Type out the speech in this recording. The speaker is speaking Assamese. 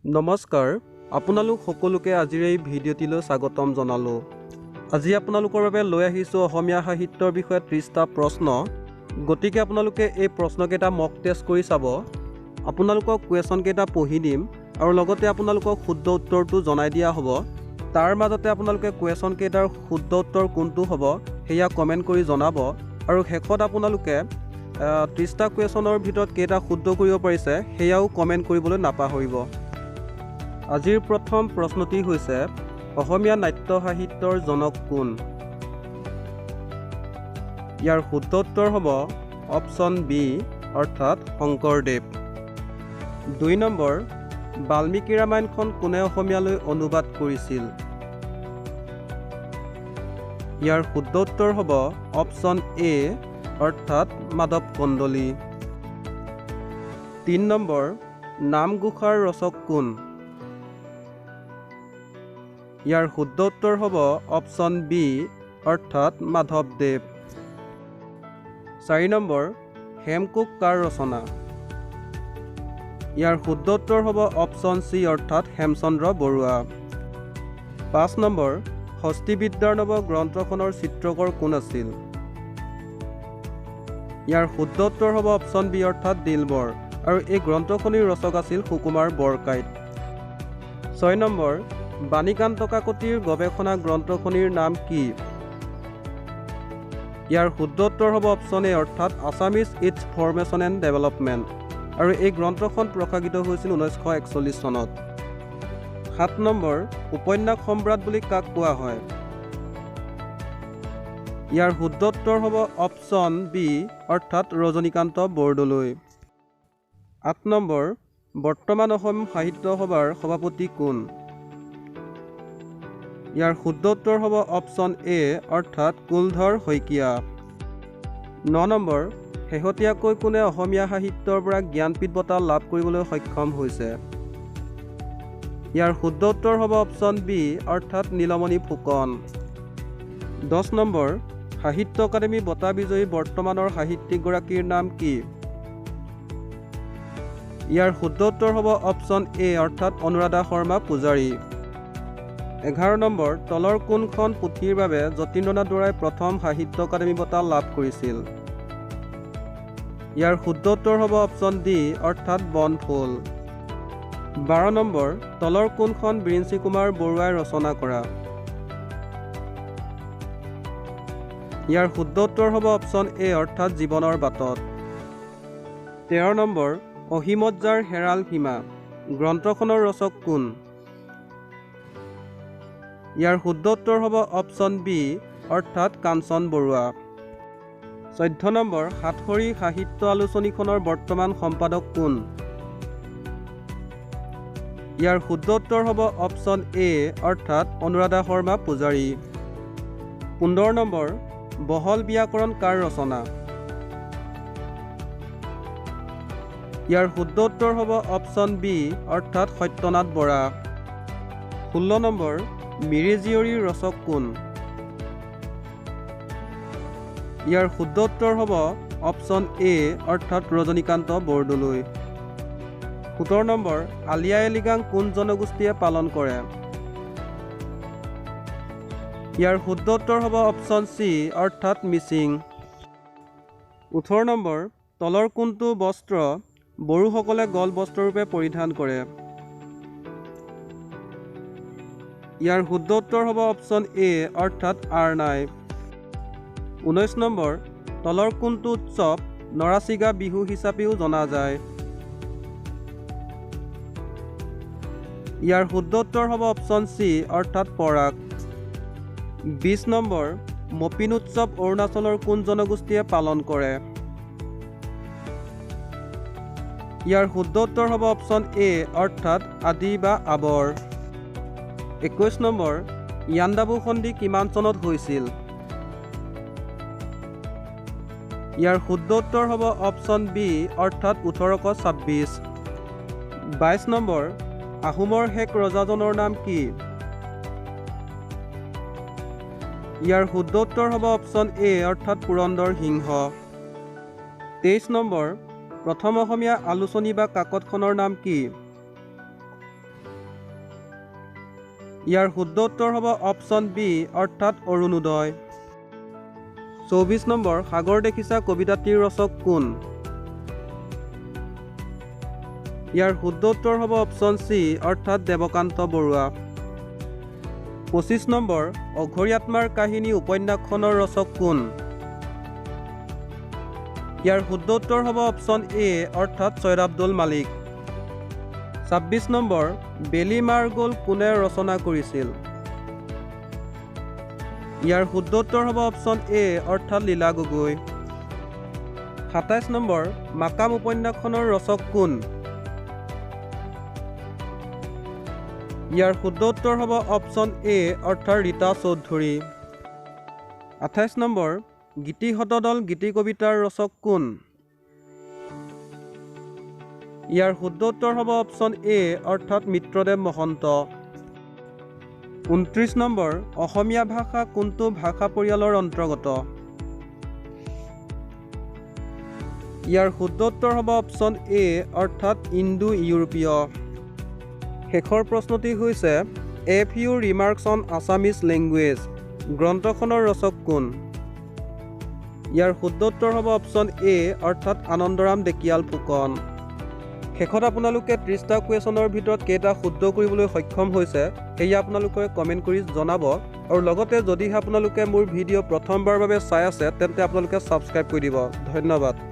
নমস্কাৰ আপোনালোক সকলোকে আজিৰ এই ভিডিঅ'টিলৈ স্বাগতম জনালোঁ। আজি আপোনালোকৰ বাবে লৈ আহিছোঁ অসমীয়া সাহিত্যৰ বিষয়ে 30টা প্ৰশ্ন। গতিকে আপোনালোকে এই প্ৰশ্নকেইটা মক টেষ্ট কৰি চাব। আপোনালোকক কুৱেশ্যন কেইটা পঢ়ি দিম আৰু লগতে আপোনালোকক শুদ্ধ উত্তৰটো জনাই দিয়া হ'ব। তাৰ মাজতে আপোনালোকে কুৱেশ্যন কেইটাৰ শুদ্ধ উত্তৰ কোনটো হ'ব সেয়া কমেণ্ট কৰি জনাব আৰু শেষত আপোনালোকে 30টা কুৱেশ্যনৰ ভিতৰত কেইটা শুদ্ধ কৰিব পাৰিছে সেয়াও কমেণ্ট কৰিবলৈ নাপাহৰিব। আজিৰ প্ৰথম প্ৰশ্নটি হৈছে অসমীয়া নাট্য সাহিত্যৰ জনক কোন? ইয়াৰ শুদ্ধ উত্তৰ হ'ব অপশ্যন বি অৰ্থাৎ শংকৰদেৱ। 2 নম্বৰ, বাল্মীকি ৰামায়ণখন কোনে অসমীয়ালৈ অনুবাদ কৰিছিল? ইয়াৰ শুদ্ধ উত্তৰ হ'ব অপশ্যন এ অৰ্থাৎ মাধৱ কন্দলী। 3 নম্বৰ, নামঘোষাৰ ৰচক কোন? ইয়াৰ শুদ্ধ উত্তৰ হ'ব অপশ্যন বি অৰ্থাৎ মাধৱদেৱ। 4 নম্বৰ, হেমকোষ কাৰ ৰচনা? ইয়াৰ শুদ্ধ উত্তৰ হ'ব অপশ্যন চি অৰ্থাৎ হেমচন্দ্ৰ বৰুৱা। 5 নম্বৰ, হস্তিবিদ্যাৰ নৱ গ্ৰন্থখনৰ চিত্ৰকৰ কোন আছিল? ইয়াৰ শুদ্ধ উত্তৰ হ'ব অপশ্যন বি অৰ্থাৎ দিলবৰ আৰু এই গ্ৰন্থখনিৰ ৰচক আছিল সুকুমাৰ বৰকাইত। 6 নম্বৰ, বাণীকান্ত কাকতিৰ গৱেষণা গ্ৰন্থখনিৰ নাম কি? ইয়াৰ শুদ্ধ উত্তৰ হ'ব অপশ্যন এ অৰ্থাৎ Assamese its formation and development আৰু এই গ্ৰন্থখন প্ৰকাশিত হৈছিল 1941 চনত। 7 নম্বৰ, উপন্যাস সম্ৰাট বুলি কাক কোৱা হয়? ইয়াৰ শুদ্ধ উত্তৰ হ'ব অপশ্যন বি অৰ্থাৎ ৰজনীকান্ত বৰদলৈ। 8 নম্বৰ, বৰ্তমান অসম সাহিত্য সভাৰ সভাপতি কোন? ইয়াৰ শুদ্ধ উত্তৰ হ'ব অপশ্যন এ অৰ্থাৎ কুলধৰ শইকীয়া। 9 নম্বৰ, শেহতীয়াকৈ কোনে অসমীয়া সাহিত্যৰ পৰা জ্ঞানপীঠ বঁটা লাভ কৰিবলৈ সক্ষম হৈছে? ইয়াৰ শুদ্ধ উত্তৰ হ'ব অপশ্যন বি অৰ্থাৎ নীলমণি ফুকন। 10 নম্বৰ, সাহিত্য একাডেমী বঁটা বিজয়ী বৰ্তমানৰ সাহিত্যিকগৰাকীৰ নাম কি? ইয়াৰ শুদ্ধ উত্তৰ হ'ব অপশ্যন এ অৰ্থাৎ অনুৰাধা শৰ্মা পূজাৰী। 11 নম্বৰ, তলৰ কোনখন পুথিৰ বাবে যতীন্দ্ৰনাথ দুৱৰাই প্ৰথম সাহিত্য একাডেমী বঁটা লাভ কৰিছিল? ইয়াৰ শুদ্ধ উত্তৰ হ'ব অপশ্যন ডি অৰ্থাৎ বনফুল। 12 নম্বৰ, তলৰ কোনখন বিৰিঞ্চি কুমাৰ বৰুৱাই ৰচনা কৰা? ইয়াৰ শুদ্ধ উত্তৰ হ'ব অপশ্যন এ অৰ্থাৎ জীৱনৰ বাটত। 13 নম্বৰ, অসীমত যাৰ হেৰাল সীমা গ্ৰন্থখনৰ ৰচক কোন? ইয়াৰ শুদ্ধ উত্তৰ হ'ব অপশ্যন বি অৰ্থাৎ কাঞ্চন বৰুৱা। 14 নম্বৰ, সাতসৰী সাহিত্য আলোচনীখনৰ বৰ্তমান সম্পাদক কোন? ইয়াৰ শুদ্ধ উত্তৰ হ'ব অপশ্যন এ অৰ্থাৎ অনুৰাধা শৰ্মা পূজাৰী। 15 নম্বৰ, বহল ব্যাকৰণ কাৰ ৰচনা? ইয়াৰ শুদ্ধ উত্তৰ হ'ব অপশ্যন বি অৰ্থাৎ সত্যনাথ বৰা। 16 নম্বৰ, মিৰি জীয়ৰীৰ ৰচক কোন? ইয়াৰ শুদ্ধ উত্তৰ হ'ব অপশ্যন এ অৰ্থাৎ ৰজনীকান্ত বৰদলৈ। 17 নম্বৰ, আলি আই লৃগাং কোন জনগোষ্ঠীয়ে পালন কৰে? ইয়াৰ শুদ্ধ উত্তৰ হ'ব অপশ্যন চি অৰ্থাৎ মিচিং। 18 নম্বৰ, তলৰ কোনটো বস্ত্ৰ বড়োসকলে গল বস্ত্ৰৰূপে পৰিধান কৰে? ইয়াৰ শুদ্ধ উত্তৰ হ'ব অপশ্যন এ অৰ্থাৎ আৰনাই। 19 নম্বৰ, তলৰ কোনটো উৎসৱ নৰাচিগা বিহু হিচাপেও জনা যায়? ইয়াৰ শুদ্ধ উত্তৰ হ'ব অপশ্যন চি অৰ্থাৎ পৰাগ। 20 নম্বৰ, মপিন উৎসৱ অৰুণাচলৰ কোন জনগোষ্ঠীয়ে পালন কৰে? ইয়াৰ শুদ্ধ উত্তৰ হ'ব অপশ্যন এ অৰ্থাৎ আদি বা আবৰ। 21 নম্বৰ, ইয়াণ্ডাবু সন্ধি কিমান চনত হৈছিল? ইয়াৰ শুদ্ধ উত্তৰ হ'ব অপশ্যন বি অৰ্থাৎ 1826। 22 নম্বৰ, আহোমৰ শেষ ৰজাজনৰ নাম কি? ইয়াৰ শুদ্ধ উত্তৰ হ'ব অপশ্যন এ অৰ্থাৎ পুৰন্দৰ সিংহ। 23 নম্বৰ, প্ৰথম অসমীয়া আলোচনী বা কাকতখনৰ নাম কি? ইয়াৰ শুদ্ধ উত্তৰ হ'ব অপশ্যন বি অৰ্থাৎ অৰুণোদয়। 24 নম্বৰ সাগৰ দেখিছা কবিতাটিৰ ৰচক কোন? ইয়াৰ শুদ্ধ উত্তৰ হ'ব অপশ্যন চি অৰ্থাৎ দেৱকান্ত বৰুৱা। 25 নম্বৰ অঘৰী আত্মাৰ কাহিনী উপন্যাসখনৰ ৰচক কোন? ইয়াৰ শুদ্ধ উত্তৰ হ'ব অপশ্যন এ অৰ্থাৎ ছৈয়দ আব্দুল মালিক। 26 নম্বৰ বেলি মাৰ গ'ল কোনে ৰচনা কৰিছিল? ইয়াৰ শুদ্ধ উত্তৰ হ'ব অপশ্যন এ অৰ্থাৎ লীলা গগৈ। 27 নম্বৰ মাকাম উপন্যাসখনৰ ৰচক কোন? ইয়াৰ শুদ্ধ উত্তৰ হ'ব অপশ্যন এ অৰ্থাৎ ৰীতা চৌধুৰী। 28 নম্বৰ গীতি শতদল গীতি কবিতাৰ ৰচক কোন? ইয়াৰ শুদ্ধ উত্তৰ হ'ব অপশ্যন এ অৰ্থাৎ মিত্ৰদেৱ মহন্ত। 29 নম্বৰ অসমীয়া ভাষা কোনটো ভাষা পৰিয়ালৰ অন্তৰ্গত? ইয়াৰ শুদ্ধ উত্তৰ হ'ব অপশ্যন এ অৰ্থাৎ ইণ্ডো ইউৰোপীয়। শেষৰ প্ৰশ্নটি হৈছে a few remarks on Assamese language গ্ৰন্থখনৰ ৰচক কোন? ইয়াৰ শুদ্ধ উত্তৰ হ'ব অপশ্যন এ অৰ্থাৎ আনন্দৰাম ডেকিয়াল ফুকন। শেষত আপোনালোকে 30টা কুৱেশ্যনৰ ভিতৰত কেইটা শুদ্ধ কৰিবলৈ সক্ষম হৈছে সেয়া আপোনালোকে কমেণ্ট কৰি জনাব। আৰু লগতে যদিহে আপোনালোকে মোৰ ভিডিঅ' প্ৰথমবাৰৰ বাবে চাই আছে তেন্তে আপোনালোকে ছাবস্ক্ৰাইব কৰি দিব। ধন্যবাদ।